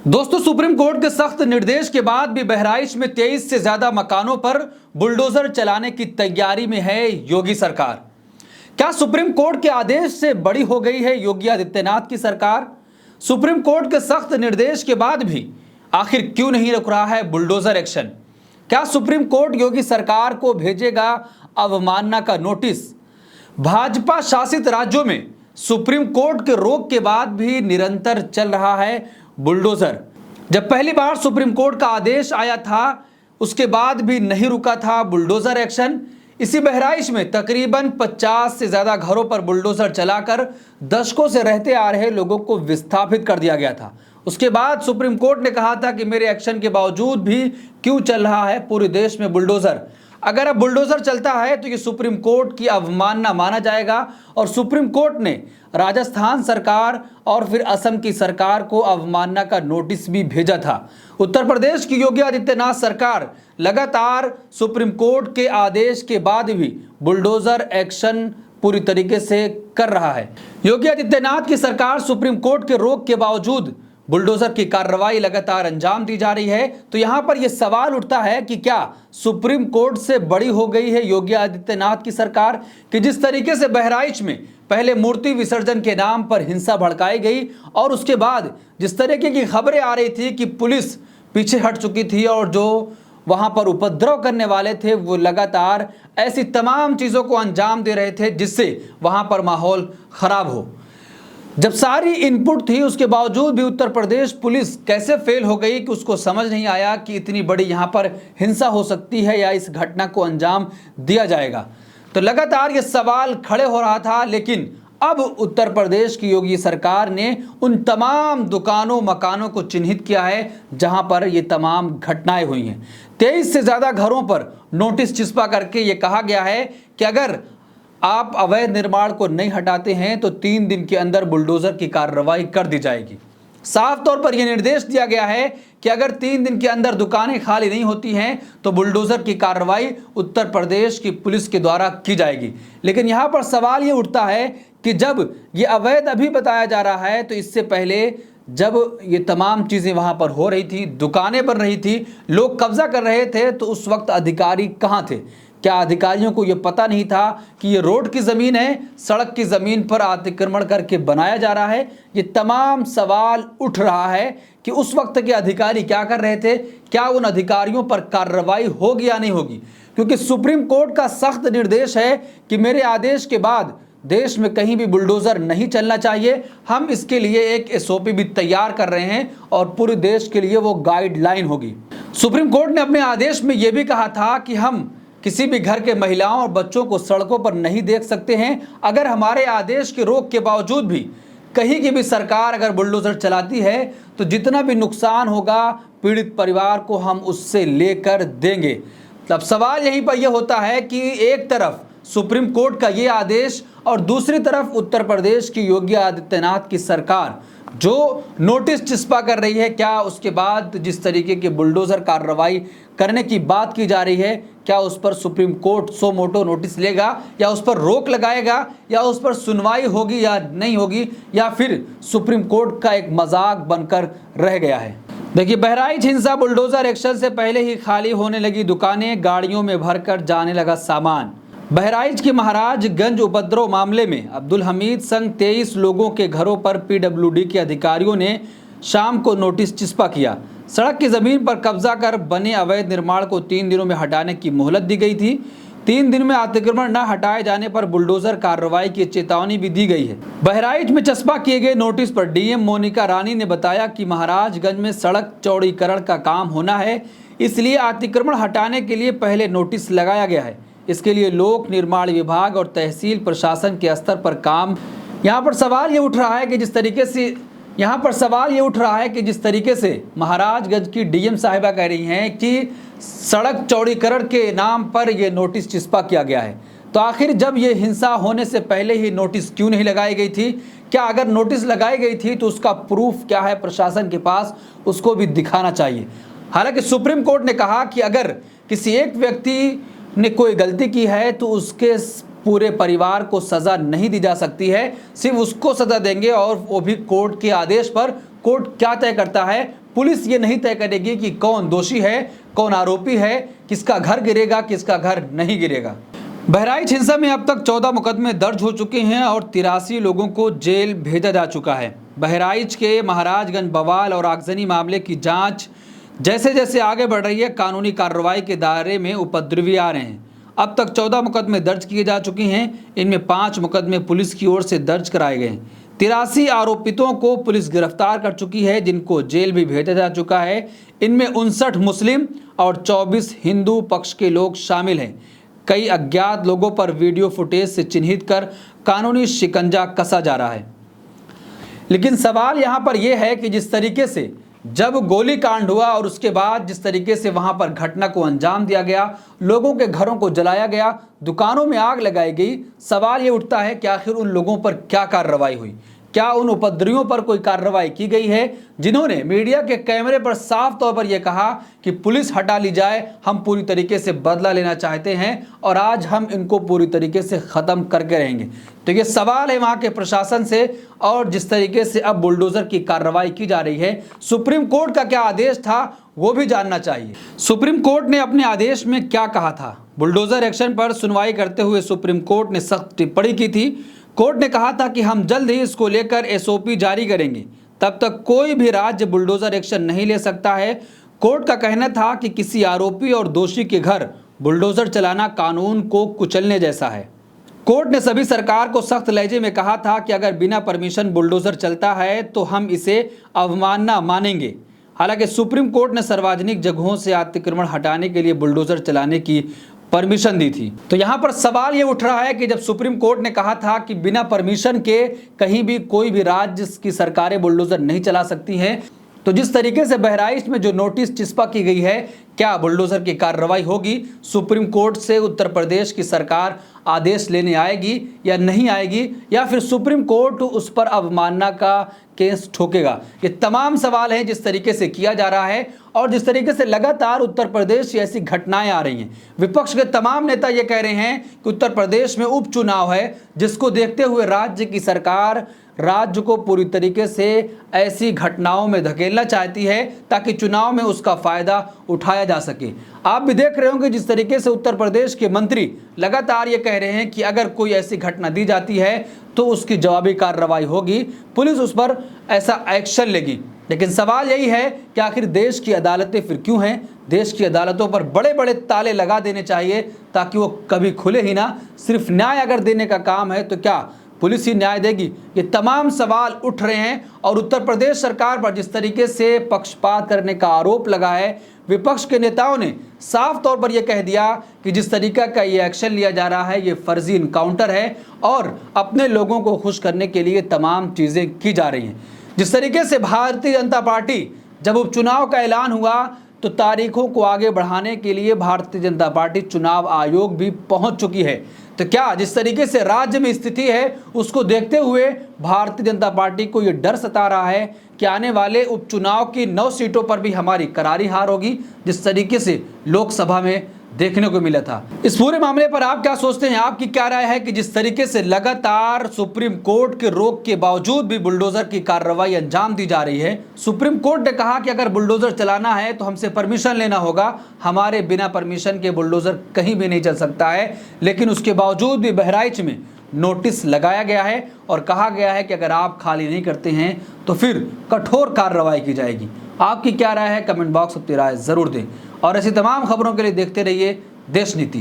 दोस्तों, supreme court के सख्त निर्देश के बाद भी बहराइच में 23 से ज्यादा मकानों पर बुलडोजर चलाने की तैयारी में है योगी सरकार। क्या सुप्रीम कोर्ट के आदेश से बड़ी हो गई है योगी आदित्यनाथ की सरकार? सुप्रीम कोर्ट के सख्त निर्देश के बाद भी आखिर क्यों नहीं रुक रहा है बुलडोजर एक्शन? क्या सुप्रीम कोर्ट योगी सरकार को भेजेगा अवमानना का नोटिस? भाजपा शासित राज्यों में सुप्रीम कोर्ट के रोक के बाद भी निरंतर चल रहा है बुलडोजर। जब पहली बार सुप्रीम कोर्ट का आदेश आया था उसके बाद भी नहीं रुका था बुलडोजर एक्शन। इसी बहराइच में तकरीबन 50 से ज्यादा घरों पर बुलडोजर चलाकर दशकों से रहते आ रहे लोगों को विस्थापित कर दिया गया था। उसके बाद सुप्रीम कोर्ट ने कहा था कि मेरे एक्शन के बावजूद भी क्यों चल रहा है पूरे देश में बुलडोजर। अगर अब बुलडोजर चलता है तो ये सुप्रीम कोर्ट की अवमानना माना जाएगा और सुप्रीम कोर्ट ने राजस्थान सरकार और फिर असम की सरकार को अवमानना का नोटिस भी भेजा था। उत्तर प्रदेश की योगी आदित्यनाथ सरकार लगातार सुप्रीम कोर्ट के आदेश के बाद भी बुलडोजर एक्शन पूरी तरीके से कर रहा है। योगी आदित्यनाथ की सरकार सुप्रीम कोर्ट के रोक के बावजूद बुलडोजर की कार्रवाई लगातार अंजाम दी जा रही है। तो यहां पर यह सवाल उठता है कि क्या सुप्रीम कोर्ट से बड़ी हो गई है योगी आदित्यनाथ की सरकार कि जिस तरीके से बहराइच में पहले मूर्ति विसर्जन के नाम पर हिंसा भड़काई गई और उसके बाद जिस तरीके की खबरें आ रही थी कि पुलिस पीछे हट चुकी थी और जो वहां पर उपद्रव करने वाले थे वो लगातार ऐसी तमाम चीजों को अंजाम दे रहे थे जिससे वहां पर माहौल खराब हो। जब सारी इनपुट थी उसके बावजूद भी उत्तर प्रदेश पुलिस कैसे फेल हो गई कि उसको समझ नहीं आया कि इतनी बड़ी यहां पर हिंसा हो सकती है या इस घटना को अंजाम दिया जाएगा। तो लगातार ये सवाल खड़े हो रहा था, लेकिन अब उत्तर प्रदेश की योगी सरकार ने उन तमाम दुकानों मकानों को चिन्हित किया है जहां पर ये तमाम घटनाएं हुई हैं। 23 से ज़्यादा घरों पर नोटिस चिपका करके ये कहा गया है कि अगर आप अवैध निर्माण को नहीं हटाते हैं तो 3 दिन के अंदर बुलडोजर की कार्रवाई कर दी जाएगी। साफ तौर पर यह निर्देश दिया गया है कि अगर 3 दिन के अंदर दुकानें खाली नहीं होती हैं तो बुलडोजर की कार्रवाई उत्तर प्रदेश की पुलिस के द्वारा की जाएगी। लेकिन यहाँ पर सवाल ये उठता है कि जब ये अवैध अभी बताया जा रहा है तो इससे पहले जब ये तमाम चीज़ें वहाँ पर हो रही थी, दुकानें बन रही थी, लोग कब्जा कर रहे थे, तो उस वक्त अधिकारी कहाँ थे? क्या अधिकारियों को यह पता नहीं था कि ये रोड की ज़मीन है, सड़क की ज़मीन पर अतिक्रमण करके बनाया जा रहा है? ये तमाम सवाल उठ रहा है कि उस वक्त के अधिकारी क्या कर रहे थे, क्या उन अधिकारियों पर कार्रवाई होगी या नहीं होगी? क्योंकि सुप्रीम कोर्ट का सख्त निर्देश है कि मेरे आदेश के बाद देश में कहीं भी बुलडोजर नहीं चलना चाहिए। हम इसके लिए एक SOP भी तैयार कर रहे हैं और पूरे देश के लिए वो गाइडलाइन होगी। सुप्रीम कोर्ट ने अपने आदेश में ये भी कहा था कि हम किसी भी घर के महिलाओं और बच्चों को सड़कों पर नहीं देख सकते हैं। अगर हमारे आदेश के रोक के बावजूद भी कहीं की भी सरकार अगर बुलडोजर चलाती है तो जितना भी नुकसान होगा पीड़ित परिवार को हम उससे लेकर देंगे। तब सवाल यहीं पर यह होता है कि एक तरफ सुप्रीम कोर्ट का ये आदेश और दूसरी तरफ उत्तर प्रदेश की योगी आदित्यनाथ की सरकार जो नोटिस चिपका कर रही है, क्या उसके बाद जिस तरीके की बुलडोजर कार्रवाई करने की बात की जा रही है, क्या उस पर सुप्रीम कोर्ट सो मोटो नोटिस लेगा या उस पर रोक लगाएगा या उस पर सुनवाई होगी या नहीं होगी, या फिर सुप्रीम कोर्ट का एक मजाक बनकर रह गया है? देखिए, बहराइच हिंसा बुलडोजर एक्शन से पहले ही खाली होने लगी दुकानें, गाड़ियों में भरकर जाने लगा सामान। बहराइच के महाराजगंज उपद्रव मामले में अब्दुल हमीद संग 23 लोगों के घरों पर PWD के अधिकारियों ने शाम को नोटिस चिपका किया। सड़क की जमीन पर कब्जा कर बने अवैध निर्माण को 3 दिनों में हटाने की मोहलत दी गई थी। 3 दिन में अतिक्रमण न हटाए जाने पर बुलडोजर कार्रवाई की चेतावनी भी दी गई है। बहराइच में चस्पा किए गए नोटिस पर DM मोनिका रानी ने बताया कि महाराजगंज में सड़क चौड़ीकरण का काम होना है, इसलिए अतिक्रमण हटाने के लिए पहले नोटिस लगाया गया है। इसके लिए लोक निर्माण विभाग और तहसील प्रशासन के स्तर पर काम। यहाँ पर सवाल ये उठ रहा है कि जिस तरीके से महाराजगंज की DM साहिबा कह रही हैं कि सड़क चौड़ीकरण के नाम पर यह नोटिस चिपका किया गया है, तो आखिर जब ये हिंसा होने से पहले ही नोटिस क्यों नहीं लगाई गई थी? क्या अगर नोटिस लगाई गई थी तो उसका प्रूफ क्या है प्रशासन के पास, उसको भी दिखाना चाहिए। हालांकि सुप्रीम कोर्ट ने कहा कि अगर किसी एक व्यक्ति ने कोई गलती की है तो उसके पूरे परिवार को सज़ा नहीं दी जा सकती है, सिर्फ उसको सज़ा देंगे और वो भी कोर्ट के आदेश पर। कोर्ट क्या तय करता है पुलिस ये नहीं तय करेगी कि कौन दोषी है, कौन आरोपी है, किसका घर गिरेगा, किसका घर नहीं गिरेगा। बहराइच हिंसा में अब तक 14 मुकदमे दर्ज हो चुके हैं और 83 लोगों को जेल भेजा जा चुका है। बहराइच के महाराजगंज बवाल और आगजनी मामले की जांच जैसे जैसे आगे बढ़ रही है, कानूनी कार्रवाई के दायरे में उपद्रवी आ रहे हैं। अब तक 14 मुकदमे दर्ज किए जा चुके हैं। इनमें 5 मुकदमे पुलिस की ओर से दर्ज कराए गए। 83 आरोपितों को पुलिस गिरफ्तार कर चुकी है, जिनको जेल भी भेजा जा चुका है। इनमें 59 मुस्लिम और 24 हिंदू पक्ष के लोग शामिल हैं। कई अज्ञात लोगों पर वीडियो फुटेज से चिन्हित कर कानूनी शिकंजा कसा जा रहा है। लेकिन सवाल यहाँ पर यह है कि जिस तरीके से जब गोली कांड हुआ और उसके बाद जिस तरीके से वहां पर घटना को अंजाम दिया गया, लोगों के घरों को जलाया गया, दुकानों में आग लगाई गई, सवाल ये उठता है कि आखिर उन लोगों पर क्या कार्रवाई हुई? क्या उन उपद्रवियों पर कोई कार्रवाई की गई है जिन्होंने मीडिया के कैमरे पर साफ तौर पर यह कहा कि पुलिस हटा ली जाए, हम पूरी तरीके से बदला लेना चाहते हैं और आज हम इनको पूरी तरीके से ख़त्म करके रहेंगे? तो ये सवाल है वहाँ के प्रशासन से। और जिस तरीके से अब बुलडोज़र की कार्रवाई की जा रही है, सुप्रीम कोर्ट का क्या आदेश था वो भी जानना चाहिए। सुप्रीम कोर्ट ने अपने आदेश में क्या कहा था? बुलडोज़र एक्शन पर सुनवाई करते हुए सुप्रीम कोर्ट ने सख्त टिप्पणी की थी। कोर्ट ने कहा था कि हम जल्द ही इसको लेकर SOP जारी करेंगे, तब तक कोई भी राज्य बुलडोज़र एक्शन नहीं ले सकता है। कोर्ट का कहना था कि किसी आरोपी और दोषी के घर बुलडोज़र चलाना कानून को कुचलने जैसा है। कोर्ट ने सभी सरकार को सख्त लहजे में कहा था कि अगर बिना परमिशन बुलडोज़र चलता है तो हम इसे अवमानना मानेंगे। हालांकि सुप्रीम कोर्ट ने सार्वजनिक जगहों से अतिक्रमण हटाने के लिए बुलडोज़र चलाने की परमिशन दी थी। तो यहाँ पर सवाल ये उठ रहा है कि जब सुप्रीम कोर्ट ने कहा था कि बिना परमिशन के कहीं भी कोई भी राज्य की सरकारें बुलडोज़र नहीं चला सकती हैं, तो जिस तरीके से बहराइच में जो नोटिस चिस्पा की गई है, क्या बुलडोज़र की कार्रवाई होगी? सुप्रीम कोर्ट से उत्तर प्रदेश की सरकार आदेश लेने आएगी या नहीं आएगी, या फिर सुप्रीम कोर्ट उस पर अवमानना का केस ठोकेगा? ये तमाम सवाल हैं जिस तरीके से किया जा रहा है और जिस तरीके से लगातार उत्तर प्रदेश से ऐसी घटनाएं आ रही हैं। विपक्ष के तमाम नेता ये कह रहे हैं कि उत्तर प्रदेश में उपचुनाव है, जिसको देखते हुए राज्य की सरकार राज्य को पूरी तरीके से ऐसी घटनाओं में धकेलना चाहती है ताकि चुनाव में उसका फ़ायदा उठाया जा सके। आप भी देख रहे होंगे जिस तरीके से उत्तर प्रदेश के मंत्री लगातार ये कह रहे हैं कि अगर कोई ऐसी घटना दी जाती है तो उसकी जवाबी कार्रवाई होगी, पुलिस उस पर ऐसा एक्शन लेगी। लेकिन सवाल यही है कि आखिर देश की अदालतें फिर क्यों हैं? देश की अदालतों पर बड़े बड़े ताले लगा देने चाहिए ताकि वो कभी खुले ही ना। सिर्फ न्याय अगर देने का काम है तो क्या पुलिस ही न्याय देगी? ये तमाम सवाल उठ रहे हैं और उत्तर प्रदेश सरकार पर जिस तरीके से पक्षपात करने का आरोप लगा है, विपक्ष के नेताओं ने साफ तौर पर यह कह दिया कि जिस तरीका का ये एक्शन लिया जा रहा है ये फर्जी इनकाउंटर है और अपने लोगों को खुश करने के लिए तमाम चीज़ें की जा रही हैं। जिस तरीके से भारतीय जनता पार्टी जब उपचुनाव का ऐलान हुआ तो तारीखों को आगे बढ़ाने के लिए भारतीय जनता पार्टी चुनाव आयोग भी पहुंच चुकी है। तो क्या जिस तरीके से राज्य में स्थिति है उसको देखते हुए भारतीय जनता पार्टी को ये डर सता रहा है कि आने वाले उपचुनाव की 9 सीटों पर भी हमारी करारी हार होगी, जिस तरीके से लोकसभा में देखने को मिला था। इस पूरे मामले पर आप क्या सोचते हैं? आपकी क्या राय है कि जिस तरीके से लगातार सुप्रीम कोर्ट के रोक के बावजूद भी बुलडोज़र की कार्रवाई अंजाम दी जा रही है? सुप्रीम कोर्ट ने कहा कि अगर बुलडोज़र चलाना है तो हमसे परमिशन लेना होगा, हमारे बिना परमिशन के बुलडोज़र कहीं भी नहीं चल सकता है। लेकिन उसके बावजूद भी बहराइच में नोटिस लगाया गया है और कहा गया है कि अगर आप खाली नहीं करते हैं तो फिर कठोर कार्रवाई की जाएगी। आपकी क्या राय है? कमेंट बॉक्स अपनी राय ज़रूर दें और ऐसी तमाम खबरों के लिए देखते रहिए देश नीति।